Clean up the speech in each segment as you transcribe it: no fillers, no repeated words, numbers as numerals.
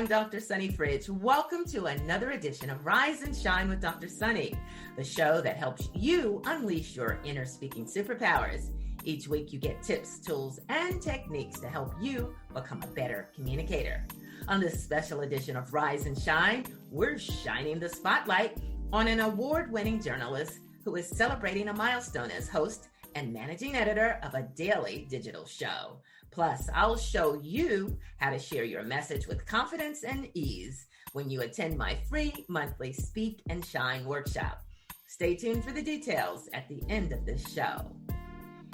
I'm Dr. Sunny Fridge. Welcome to another edition of Rise and Shine with Dr. Sunny, the show that helps you unleash your inner speaking superpowers. Each week you get tips, tools, and techniques to help you become a better communicator. On this special edition of Rise and Shine, we're shining the spotlight on an award-winning journalist who is celebrating a milestone as host and managing editor of a daily digital show. Plus, I'll show you how to share your message with confidence and ease when you attend my free monthly Speak and Shine workshop. Stay tuned for the details at the end of this show.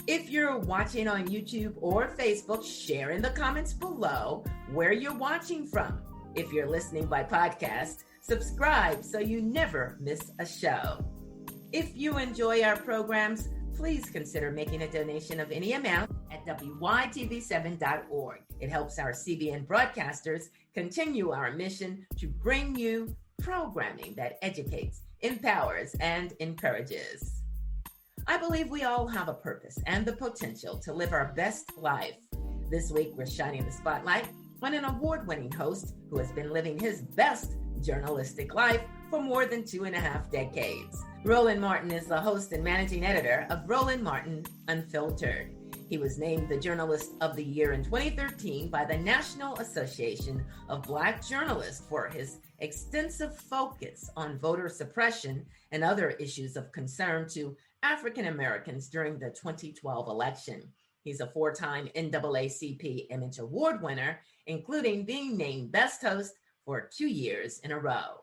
If you're watching on YouTube or Facebook, share in the comments below where you're watching from. If you're listening by podcast, subscribe so you never miss a show. If you enjoy our programs, please consider making a donation of any amount at WYTV7.org. It helps our CBN broadcasters continue our mission to bring you programming that educates, empowers, and encourages. I believe we all have a purpose and the potential to live our best life. This week, we're shining the spotlight on an award-winning host who has been living his best journalistic life for more than 2.5 decades. Roland Martin is the host and managing editor of Roland Martin Unfiltered. He was named the Journalist of the Year in 2013 by the National Association of Black Journalists for his extensive focus on voter suppression and other issues of concern to African Americans during the 2012 election. He's a 4-time NAACP Image Award winner, including being named Best Host for 2 years in a row.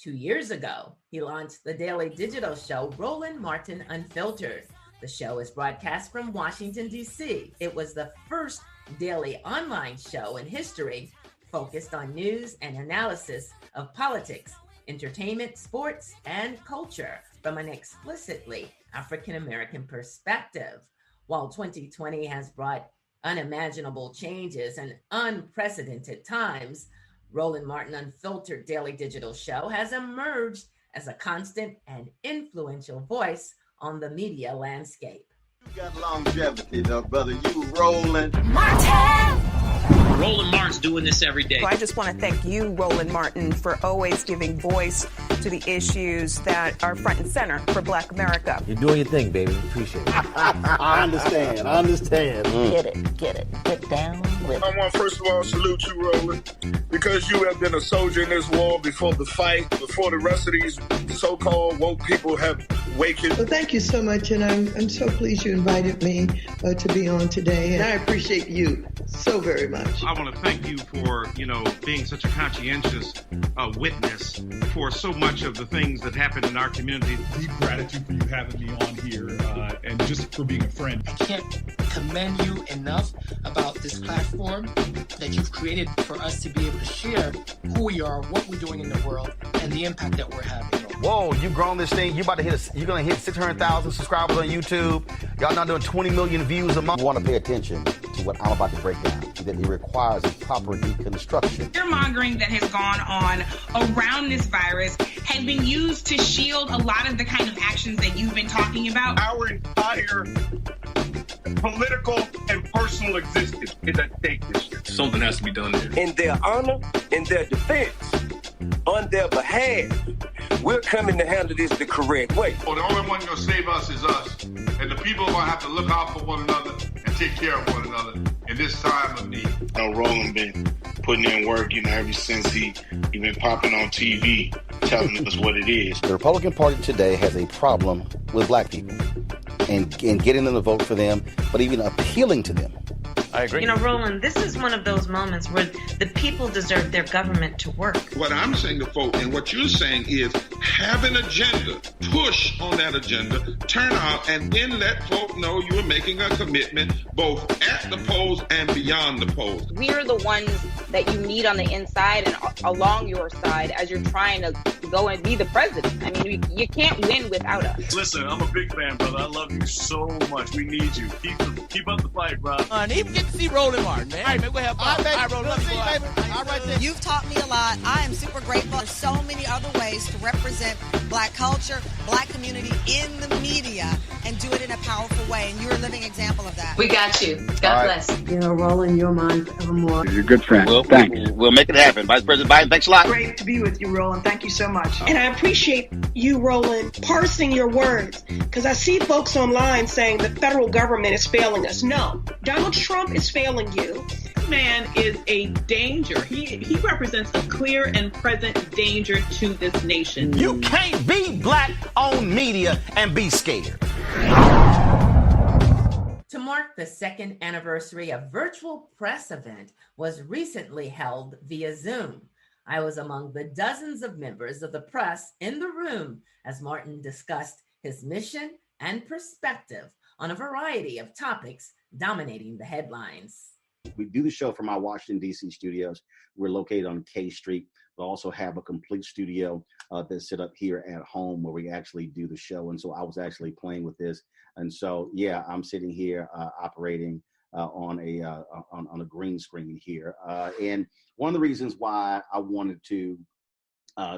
2 years ago, he launched the daily digital show, Roland Martin Unfiltered. The show is broadcast from Washington, D.C. It was the first daily online show in history focused on news and analysis of politics, entertainment, sports, and culture from an explicitly African-American perspective. While 2020 has brought unimaginable changes and unprecedented times, Roland Martin Unfiltered daily digital show has emerged as a constant and influential voice on the media landscape. You got longevity, though, brother. You Roland Martin! Roland Martin's doing this every day. So I just want to thank you, Roland Martin, for always giving voice to the issues that are front and center for Black America. You're doing your thing, baby. Appreciate it. I understand. Get it. Get down with it. I want, first of all, salute you, Roland, because you have been a soldier in this war before the fight, before the rest of these so-called woke people have wakened. Well, thank you so much, and I'm so pleased you invited me to be on today, and I appreciate you so very much. I want to thank you for, being such a conscientious witness for so much of the things that happen in our community. Deep gratitude for you having me on here and just for being a friend. I can't commend you enough about this platform that you've created for us to be able to share who we are, what we're doing in the world, and the impact that we're having. Whoa, you've grown this thing. You're going to hit 600,000 subscribers on YouTube. Y'all now doing 20 million views a month. You want to pay attention to what I'm about to break down, that it requires a proper deconstruction. Fear-mongering that has gone on around this virus has been used to shield a lot of the kind of actions that you've been talking about. Our entire political and personal existence is at stake this year. Something has to be done there. In their honor, in their defense, on their behalf, we're coming to handle this the correct way. Well, the only one going to save us is us. And the people are going to have to look out for one another and take care of one another in this time of need. Roland been putting in work, ever since he been popping on TV, telling us what it is. The Republican Party today has a problem with black people and getting them to vote for them, but even appealing to them. I agree. Roland, this is one of those moments where the people deserve their government to work. What I'm saying to folk, and what you're saying is, have an agenda, push on that agenda, turn out, and then let folk know you are making a commitment both at the polls and beyond the polls. We're the ones that you need on the inside and along your side as you're trying to go and be the president. I mean, you can't win without us. Listen, I'm a big fan, brother. I love you so much. We need you. Keep the Keep up the fight, bro. And even get to see Roland Martin, man. All right, man, we'll have fun. All right, Roland, love you, baby. All right, then. You've taught me a lot. I am super grateful. There's so many other ways to represent Black culture, Black community in the media, and do it in a powerful way. And you're a living example of that. We got you. God bless. You know, Roland, you're mine forevermore. You're a good friend. Thanks. We'll make it happen. Vice President Biden, thanks a lot. Great to be with you, Roland. Thank you so much. And I appreciate you, Roland, parsing your words, because I see folks online saying the federal government is failing us. No, Donald Trump is failing you. This man is a danger. He represents a clear and present danger to this nation. You can't be Black-owned media and be scared. To mark the second anniversary, a virtual press event was recently held via Zoom. I was among the dozens of members of the press in the room as Martin discussed his mission and perspective on a variety of topics dominating the headlines. We do the show from our Washington, D.C. studios. We're located on K Street. We also have a complete studio that's set up here at home where we actually do the show. And so I was actually playing with this. And so, yeah, I'm sitting here operating on a green screen here. And one of the reasons why I wanted to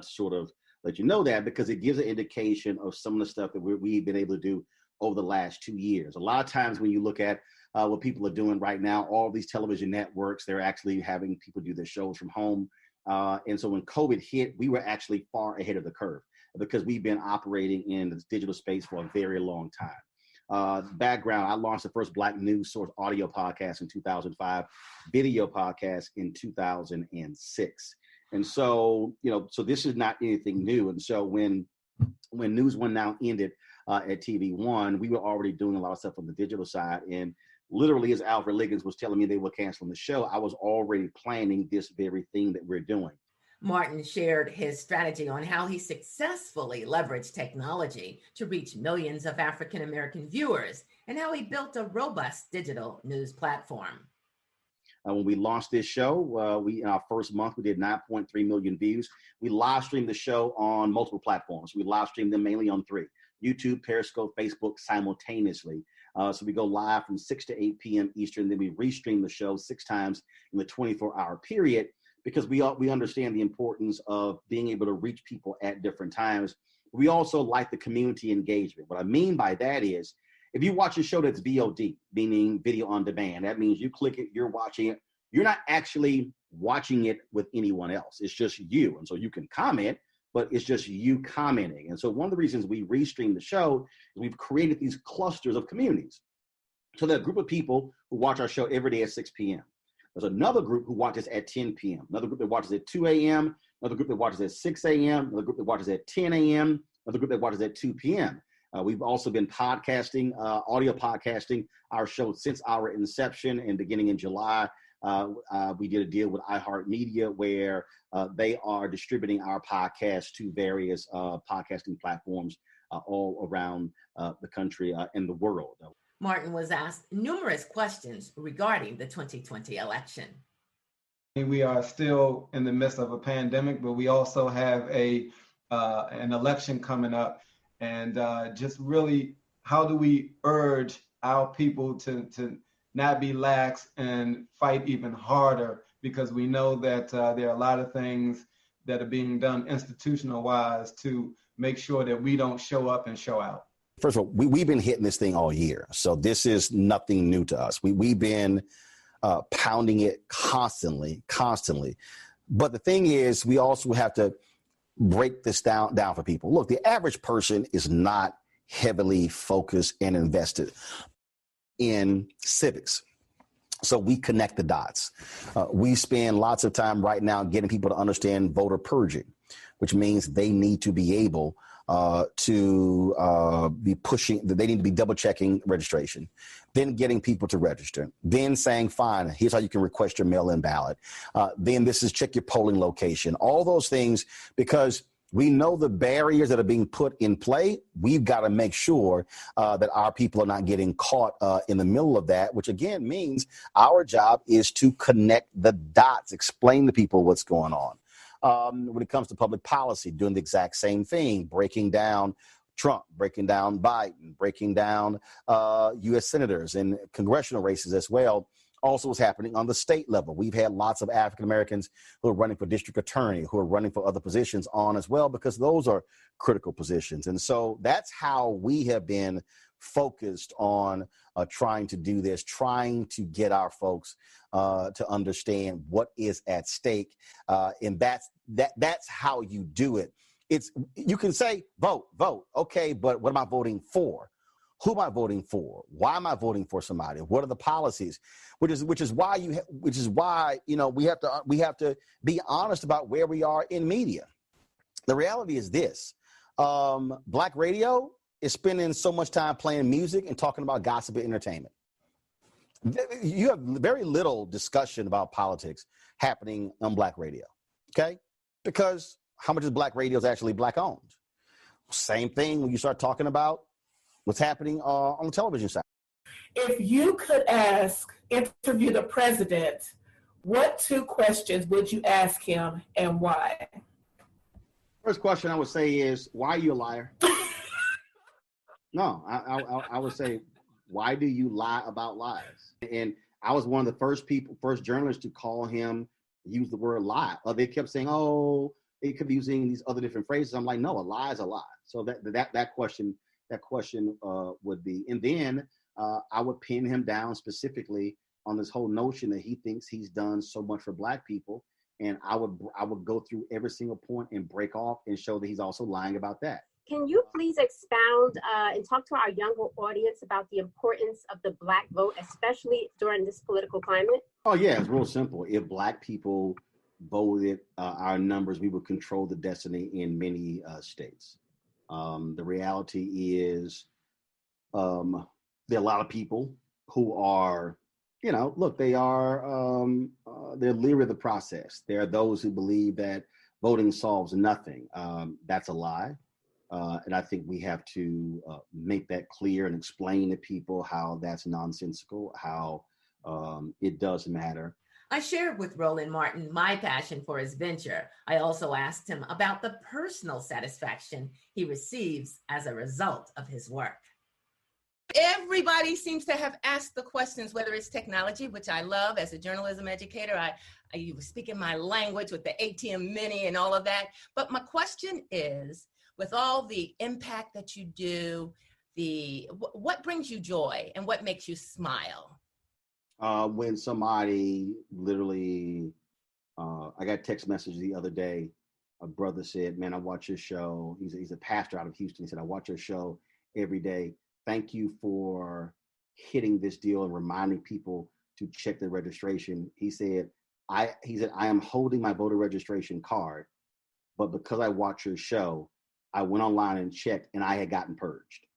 sort of let you know that, because it gives an indication of some of the stuff that we've been able to do over the last 2 years. A lot of times when you look at what people are doing right now, all these television networks, they're actually having people do their shows from home. And so when COVID hit, we were actually far ahead of the curve because we've been operating in the digital space for a very long time. Background, I launched the first Black news source audio podcast in 2005, video podcast in 2006. And so, so this is not anything new. And so when News One Now ended at TV One, we were already doing a lot of stuff on the digital side. And literally, as Alfred Liggins was telling me they were canceling the show, I was already planning this very thing that we're doing. Martin shared his strategy on how he successfully leveraged technology to reach millions of African-American viewers and how he built a robust digital news platform. When we launched this show, in our first month, we did 9.3 million views. We live streamed the show on multiple platforms. We live streamed them mainly on 3, YouTube, Periscope, Facebook simultaneously. So we go live from 6 to 8 p.m. Eastern. Then we restream the show 6 times in the 24-hour period because we understand the importance of being able to reach people at different times. We also like the community engagement. What I mean by that is, if you watch a show that's VOD, meaning video on demand, that means you click it, you're watching it. You're not actually watching it with anyone else. It's just you. And so you can comment, but it's just you commenting. And so one of the reasons we restream the show is we've created these clusters of communities. So there's a group of people who watch our show every day at 6 p.m. There's another group who watches at 10 p.m., another group that watches at 2 a.m., another group that watches at 6 a.m., another group that watches at 10 a.m., another group that watches at 2 p.m. We've also been podcasting, audio podcasting our show since our inception and beginning in July. We did a deal with iHeartMedia where they are distributing our podcast to various podcasting platforms all around the country and the world. Martin was asked numerous questions regarding the 2020 election. We are still in the midst of a pandemic, but we also have an election coming up. And just really, how do we urge our people to not be lax and fight even harder? Because we know that there are a lot of things that are being done institutional-wise to make sure that we don't show up and show out. First of all, we've been hitting this thing all year. So this is nothing new to us. We've been pounding it constantly. But the thing is, we also have to break this down for people. Look, the average person is not heavily focused and invested in civics. So we connect the dots. We spend lots of time right now getting people to understand voter purging, which means they need to be able to be pushing, they need to be double checking registration, then getting people to register, then saying, fine, here's how you can request your mail-in ballot. Then this is check your polling location, all those things, because we know the barriers that are being put in play. We've got to make sure that our people are not getting caught in the middle of that, which again means our job is to connect the dots, explain to people what's going on. When it comes to public policy, doing the exact same thing, breaking down Trump, breaking down Biden, breaking down U.S. senators and congressional races as well. Also what's happening on the state level. We've had lots of African Americans who are running for district attorney, who are running for other positions on as well, because those are critical positions. And so that's how we have been focused on trying to do this, trying to get our folks to understand what is at stake. And that's how you do it. You can say, vote. Okay, but what am I voting for? Who am I voting for? Why am I voting for somebody? What are the policies? Which is why we have to be honest about where we are in media. The reality is this: Black radio is spending so much time playing music and talking about gossip and entertainment. You have very little discussion about politics happening on Black radio. Okay, because how much of Black radio is actually Black owned? Same thing when you start talking about what's happening on the television side. If you could interview the president, what 2 questions would you ask him and why? First question I would say is, why are you a liar? No, I would say, why do you lie about lies? And I was one of the first journalists to call him, use the word lie. They kept saying, oh, they could be using these other different phrases. I'm like, no, a lie is a lie. So that question would be, and then I would pin him down specifically on this whole notion that he thinks he's done so much for Black people, and I would go through every single point and break off and show that he's also lying about that. Can you please expound and talk to our younger audience about the importance of the Black vote, especially during this political climate? Oh yeah, it's real simple. If Black people voted our numbers, we would control the destiny in many states. The reality is there are a lot of people who are, they're leery of the process. There are those who believe that voting solves nothing. That's a lie. And I think we have to make that clear and explain to people how that's nonsensical, how it does matter. I shared with Roland Martin my passion for his venture. I also asked him about the personal satisfaction he receives as a result of his work. Everybody seems to have asked the questions, whether it's technology, which I love as a journalism educator. I was speaking my language with the ATM Mini and all of that. But my question is, with all the impact that you do, what brings you joy and what makes you smile? When somebody literally, I got a text message the other day. A brother said, man, I watch your show. He's a pastor out of Houston. He said, I watch your show every day. Thank you for hitting this deal and reminding people to check their registration. He said, I am holding my voter registration card, but because I watch your show, I went online and checked and I had gotten purged.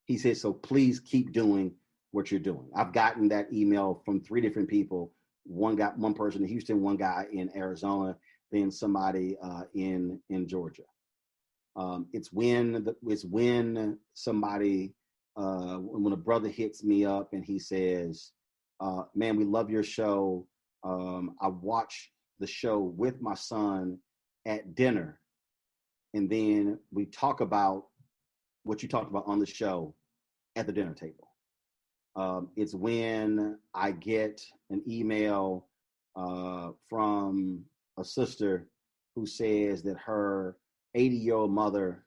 He said, so please keep doing what you're doing. I've gotten that email from 3 different people. One person in Houston, one guy in Arizona, then somebody in Georgia. It's when somebody, when a brother hits me up and he says, man, we love your show. I watch the show with my son at dinner. And then we talk about what you talked about on the show at the dinner table. It's when I get an email from a sister who says that her 80-year-old mother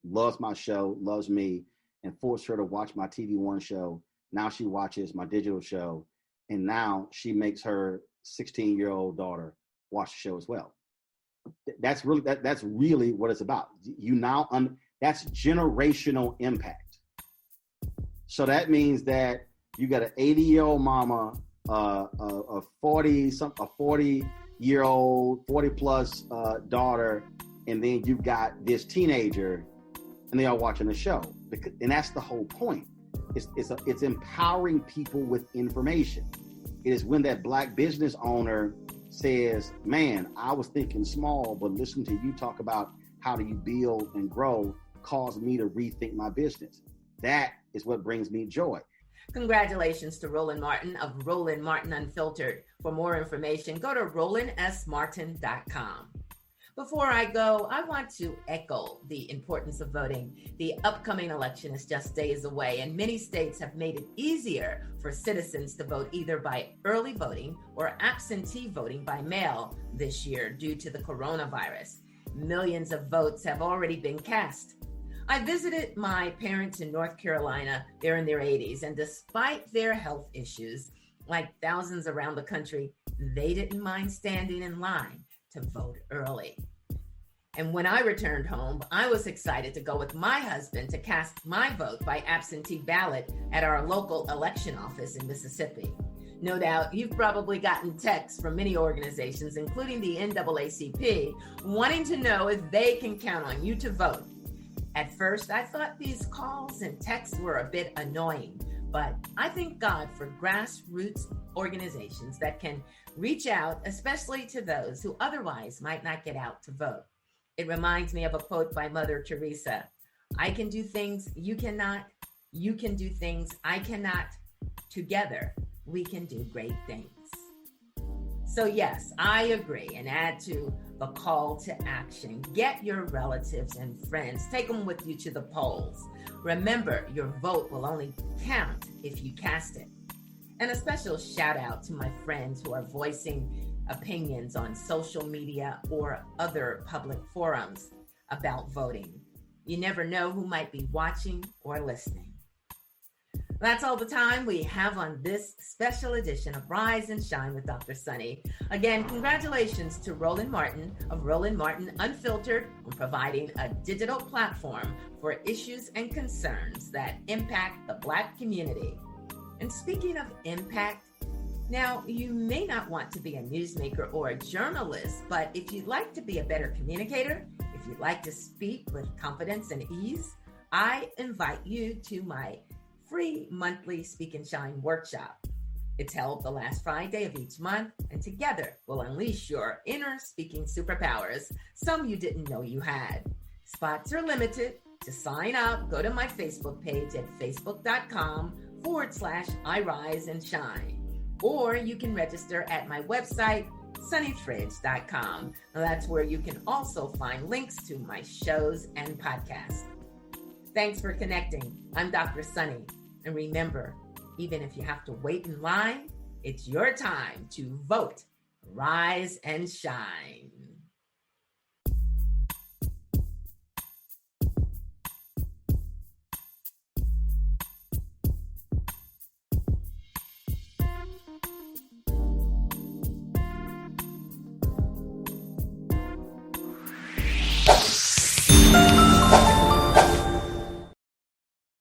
loves my show, loves me, and forced her to watch my TV One show. Now she watches my digital show, and now she makes her 16-year-old daughter watch the show as well. That's really what it's about. That's generational impact. So that means that you got an 80-year-old mama, a 40-year-old, 40-plus daughter, and then you've got this teenager, and they are watching the show. And that's the whole point. It's empowering people with information. It is when that Black business owner says, man, I was thinking small, but listening to you talk about how do you build and grow caused me to rethink my business. That is what brings me joy. Congratulations to Roland Martin of Roland Martin Unfiltered. For more information, go to RolandSMartin.com. Before I go, I want to echo the importance of voting. The upcoming election is just days away, and many states have made it easier for citizens to vote either by early voting or absentee voting by mail this year due to the coronavirus. Millions of votes have already been cast. I visited my parents in North Carolina. They're in their 80s, and despite their health issues, like thousands around the country, they didn't mind standing in line to vote early. And when I returned home, I was excited to go with my husband to cast my vote by absentee ballot at our local election office in Mississippi. No doubt you've probably gotten texts from many organizations, including the NAACP, wanting to know if they can count on you to vote. At first, I thought these calls and texts were a bit annoying, but I thank God for grassroots organizations that can reach out, especially to those who otherwise might not get out to vote. It reminds me of a quote by Mother Teresa. I can do things you cannot. You can do things I cannot. Together, we can do great things. So yes, I agree, and add to the call to action. Get your relatives and friends. Take them with you to the polls. Remember, your vote will only count if you cast it. And a special shout out to my friends who are voicing opinions on social media or other public forums about voting. You never know who might be watching or listening. That's all the time we have on this special edition of Rise and Shine with Dr. Sunny. Again, congratulations to Roland Martin of Roland Martin Unfiltered on providing a digital platform for issues and concerns that impact the Black community. And speaking of impact, now you may not want to be a newsmaker or a journalist, but if you'd like to be a better communicator, if you'd like to speak with confidence and ease, I invite you to my free monthly Speak and Shine workshop. It's held the last Friday of each month, and together we'll unleash your inner speaking superpowers, some you didn't know you had. Spots are limited. To sign up, go to my Facebook page at facebook.com/I Rise and Shine. Or you can register at my website, sunnyfridge.com. That's where you can also find links to my shows and podcasts. Thanks for connecting. I'm Dr. Sunny. And remember, even if you have to wait in line, it's your time to vote, rise, and shine.